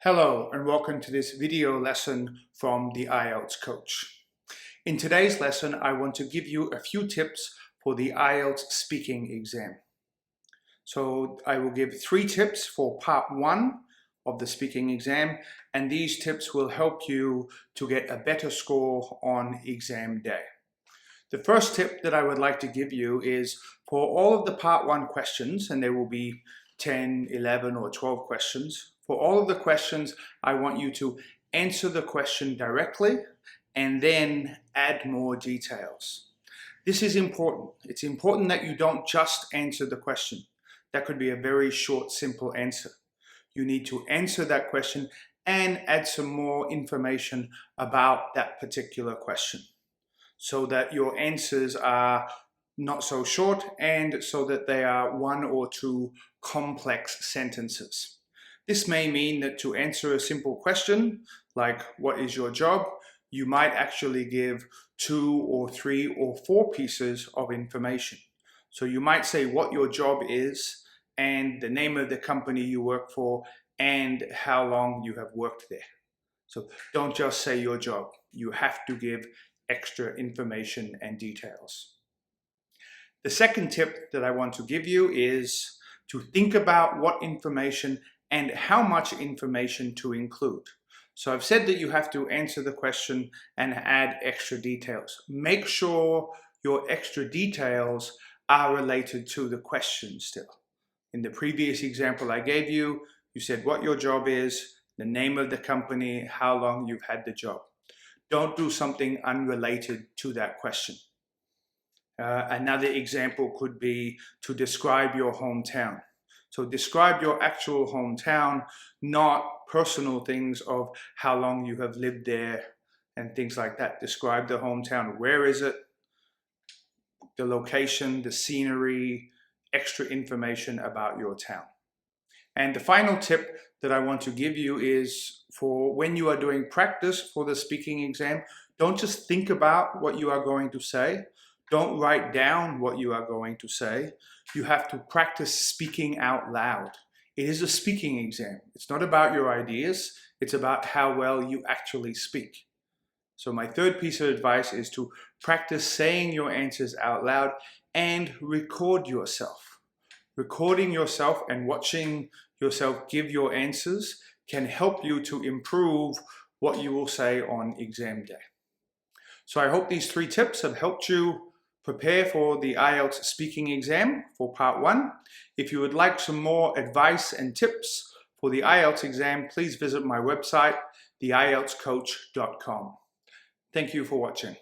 Hello and welcome to this video lesson from the IELTS coach. In today's lesson, I want to give you a few tips for the IELTS speaking exam. So I will give 3 tips for part 1 of the speaking exam, and these tips will help you to get a better score on exam day. The first tip that I would like to give you is for all of the part 1 questions, and there will be 10, 11 or 12 questions. For all of the questions, I want you to answer the question directly and then add more details. This is important. It's important that you don't just answer the question. That could be a very short, simple answer. You need to answer that question and add some more information about that particular question, so that your answers are not so short and so that they are 1 or 2 complex sentences. This may mean that to answer a simple question, like what is your job, you might actually give 2 or 3 or 4 pieces of information. So you might say what your job is and the name of the company you work for and how long you have worked there. So don't just say your job. You have to give extra information and details. The second tip that I want to give you is to think about what information and how much information to include. So I've said that you have to answer the question and add extra details. Make sure your extra details are related to the question still. In the previous example I gave you, you said what your job is, the name of the company, how long you've had the job. Don't do something unrelated to that question. Another example could be to describe your hometown. So describe your actual hometown, not personal things of how long you have lived there and things like that. Describe the hometown. Where is it? The location, the scenery, extra information about your town. And the final tip that I want to give you is for when you are doing practice for the speaking exam, don't just think about what you are going to say. Don't write down what you are going to say. You have to practice speaking out loud. It is a speaking exam. It's not about your ideas. It's about how well you actually speak. So my third piece of advice is to practice saying your answers out loud and record yourself. Recording yourself and watching yourself give your answers can help you to improve what you will say on exam day. So I hope these 3 tips have helped you prepare for the IELTS speaking exam for part 1. If you would like some more advice and tips for the IELTS exam, please visit my website, theieltscoach.com. Thank you for watching.